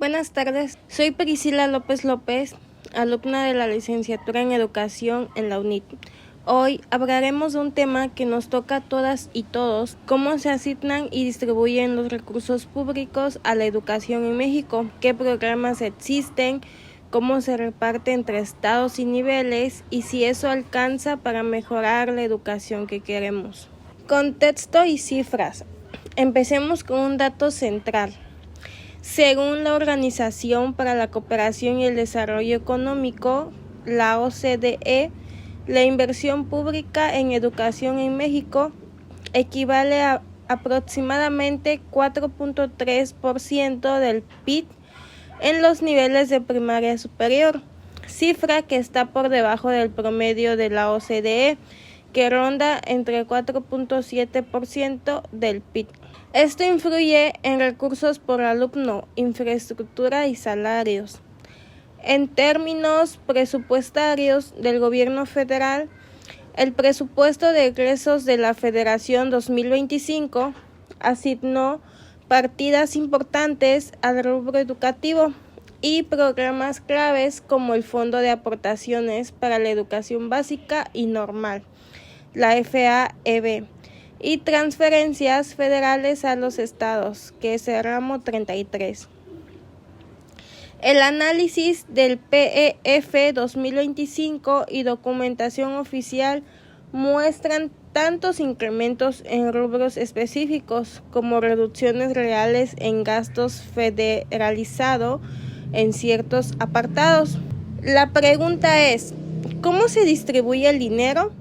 Buenas tardes, soy Priscila López López, alumna de la licenciatura en Educación en la UNIT. Hoy hablaremos de un tema que nos toca a todas y todos: cómo se asignan y distribuyen los recursos públicos a la educación en México, qué programas existen, cómo se reparte entre estados y niveles y si eso alcanza para mejorar la educación que queremos. Contexto y cifras. Empecemos con un dato central. Según la Organización para la Cooperación y el Desarrollo Económico, la OCDE, la inversión pública en educación en México equivale a aproximadamente 4.3% del PIB en los niveles de primaria superior, cifra que está por debajo del promedio de la OCDE, que ronda entre 4.7% del PIB. Esto influye en recursos por alumno, infraestructura y salarios. En términos presupuestarios del gobierno federal, el presupuesto de egresos de la Federación 2025 asignó partidas importantes al rubro educativo y programas claves como el Fondo de Aportaciones para la Educación Básica y Normal, la FAEB, y transferencias federales a los estados, que es el ramo 33. El análisis del PEF 2025 y documentación oficial muestran tantos incrementos en rubros específicos como reducciones reales en gastos federalizado en ciertos apartados. La pregunta es, ¿cómo se distribuye el dinero?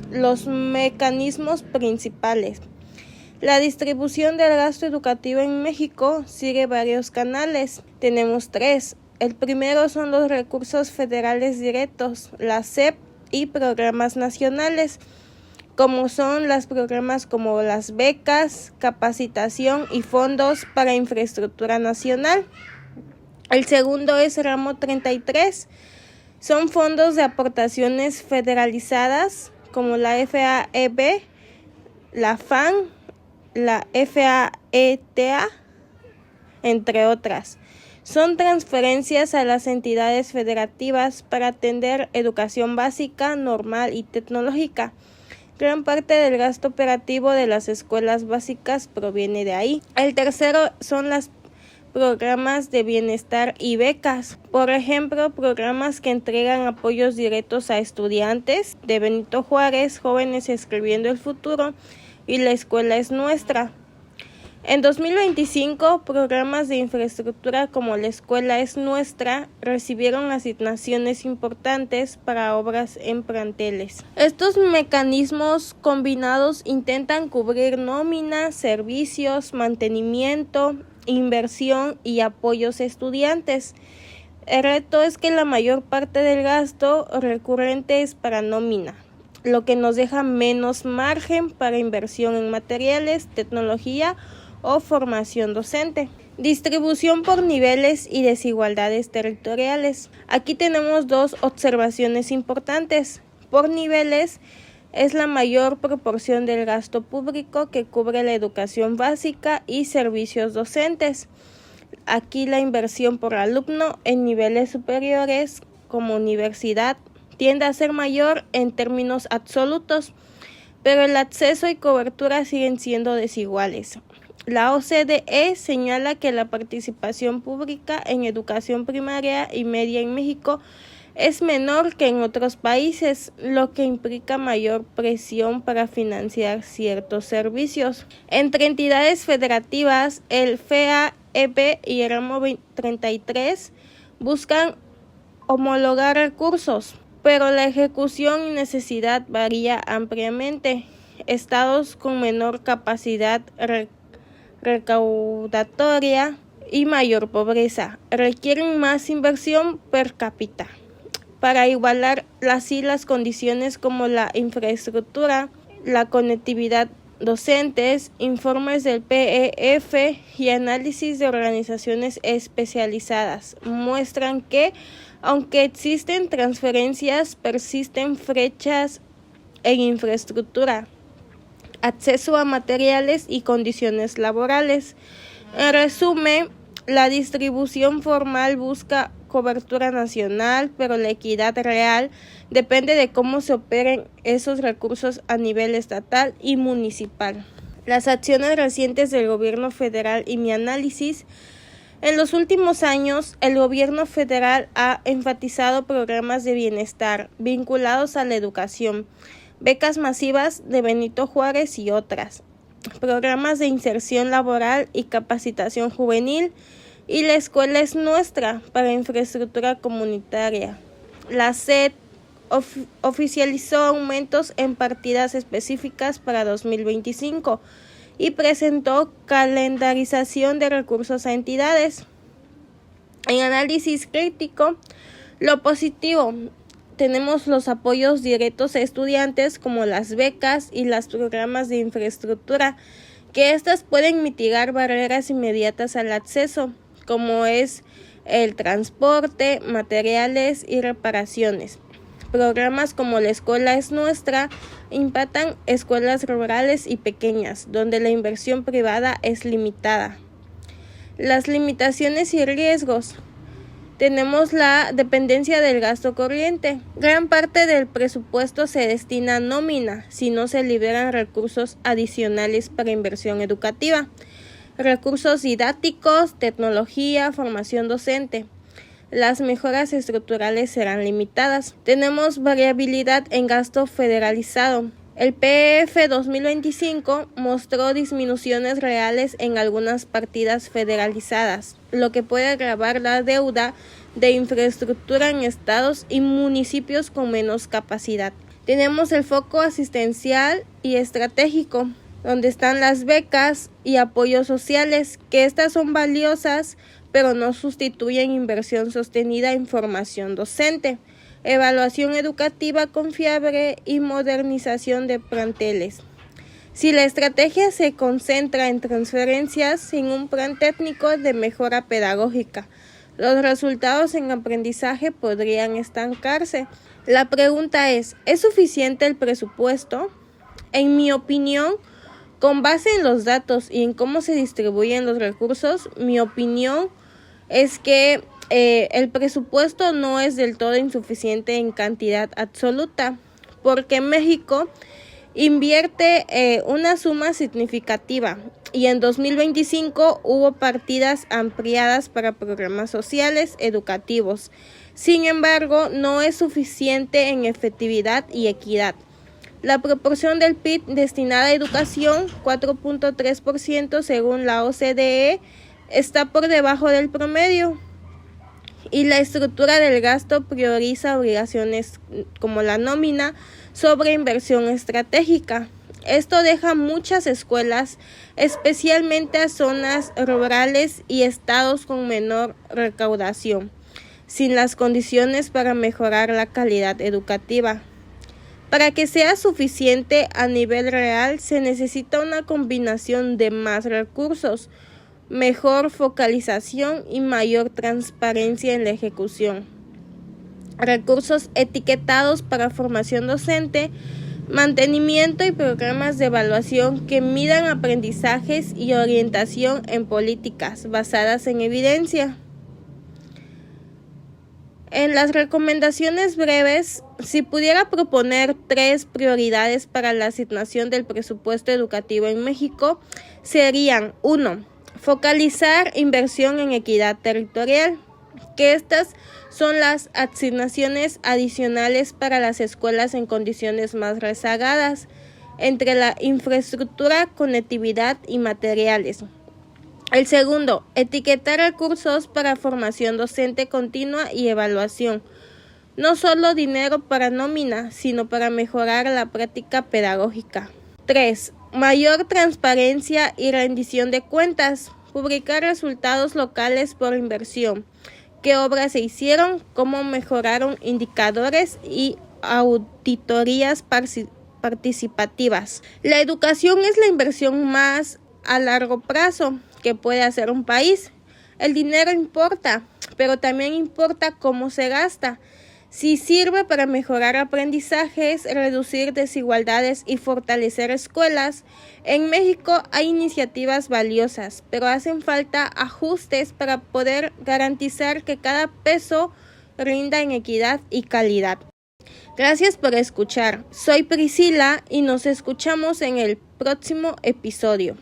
Los mecanismos principales. La distribución del gasto educativo en México sigue varios canales. Tenemos 3. El primero son los recursos federales directos, la SEP, y programas nacionales, como son los programas como las becas, capacitación y fondos para infraestructura nacional. El segundo es ramo 33. Son fondos de aportaciones federalizadas, como la FAEB, la FAN, la FAETA, entre otras. Son transferencias a las entidades federativas para atender educación básica, normal y tecnológica. Gran parte del gasto operativo de las escuelas básicas proviene de ahí. El tercero son los programas de bienestar y becas. Por ejemplo, programas que entregan apoyos directos a estudiantes de Benito Juárez, Jóvenes Escribiendo el Futuro y La Escuela es Nuestra. En 2025, programas de infraestructura como La Escuela es Nuestra recibieron asignaciones importantes para obras en planteles. Estos mecanismos combinados intentan cubrir nómina, servicios, mantenimiento, inversión y apoyos a estudiantes. El reto es que la mayor parte del gasto recurrente es para nómina, lo que nos deja menos margen para inversión en materiales, tecnología o formación docente. Distribución por niveles y desigualdades territoriales. Aquí tenemos 2 observaciones importantes. Por niveles, es la mayor proporción del gasto público que cubre la educación básica y servicios docentes. Aquí la inversión por alumno en niveles superiores, como universidad, tiende a ser mayor en términos absolutos, pero el acceso y cobertura siguen siendo desiguales. La OCDE señala que la participación pública en educación primaria y media en México es menor que en otros países, lo que implica mayor presión para financiar ciertos servicios. Entre entidades federativas, el FAEB y el ramo 33 buscan homologar recursos, pero la ejecución y necesidad varía ampliamente. Estados con menor capacidad recaudatoria y mayor pobreza requieren más inversión per cápita. Para igualar así las condiciones como la infraestructura, la conectividad docentes, informes del PEF y análisis de organizaciones especializadas muestran que, aunque existen transferencias, persisten brechas en infraestructura, acceso a materiales y condiciones laborales. En resumen, La distribución formal busca cobertura nacional, pero la equidad real depende de cómo se operen esos recursos a nivel estatal y municipal. Las acciones recientes del gobierno federal y mi análisis. En los últimos años, el gobierno federal ha enfatizado programas de bienestar vinculados a la educación, becas masivas de Benito Juárez y otras, programas de inserción laboral y capacitación juvenil, y la escuela es nuestra para infraestructura comunitaria. La SED oficializó aumentos en partidas específicas para 2025 y presentó calendarización de recursos a entidades. En análisis crítico, lo positivo, tenemos los apoyos directos a estudiantes como las becas y los programas de infraestructura, que estas pueden mitigar barreras inmediatas al acceso, como es el transporte, materiales y reparaciones. Programas como La Escuela es Nuestra impactan escuelas rurales y pequeñas, donde la inversión privada es limitada. Las limitaciones y riesgos. Tenemos la dependencia del gasto corriente. Gran parte del presupuesto se destina a nómina si no se liberan recursos adicionales para inversión educativa, recursos didácticos, tecnología, formación docente. Las mejoras estructurales serán limitadas. Tenemos variabilidad en gasto federalizado. El PEF 2025 mostró disminuciones reales en algunas partidas federalizadas, lo que puede agravar la deuda de infraestructura en estados y municipios con menos capacidad. Tenemos el foco asistencial y estratégico, donde están las becas y apoyos sociales, que estas son valiosas, pero no sustituyen inversión sostenida en formación docente, evaluación educativa confiable y modernización de planteles. Si la estrategia se concentra en transferencias sin un plan técnico de mejora pedagógica, los resultados en aprendizaje podrían estancarse. La pregunta ¿es suficiente el presupuesto? En mi opinión, con base en los datos y en cómo se distribuyen los recursos, mi opinión es que el presupuesto no es del todo insuficiente en cantidad absoluta, porque México invierte una suma significativa y en 2025 hubo partidas ampliadas para programas sociales educativos. Sin embargo, no es suficiente en efectividad y equidad. La proporción del PIB destinada a educación, 4.3% según la OCDE, está por debajo del promedio. Y la estructura del gasto prioriza obligaciones como la nómina sobre inversión estratégica. Esto deja muchas escuelas, especialmente a zonas rurales y estados con menor recaudación, sin las condiciones para mejorar la calidad educativa. Para que sea suficiente a nivel real, se necesita una combinación de más recursos, mejor focalización y mayor transparencia en la ejecución. Recursos etiquetados para formación docente, mantenimiento y programas de evaluación que midan aprendizajes y orientación en políticas basadas en evidencia. En las recomendaciones breves, si pudiera proponer 3 prioridades para la asignación del presupuesto educativo en México, serían 1. Focalizar inversión en equidad territorial, que estas son las asignaciones adicionales para las escuelas en condiciones más rezagadas, entre la infraestructura, conectividad y materiales. El segundo, etiquetar recursos para formación docente continua y evaluación. No solo dinero para nómina, sino para mejorar la práctica pedagógica. 3. Mayor transparencia y rendición de cuentas. Publicar resultados locales por inversión. ¿Qué obras se hicieron? ¿Cómo mejoraron? Indicadores y auditorías participativas. La educación es la inversión más a largo plazo que puede hacer un país. El dinero importa, pero también importa cómo se gasta. Si sirve para mejorar aprendizajes, reducir desigualdades y fortalecer escuelas, en México hay iniciativas valiosas, pero hacen falta ajustes para poder garantizar que cada peso rinda en equidad y calidad. Gracias por escuchar. Soy Priscila y nos escuchamos en el próximo episodio.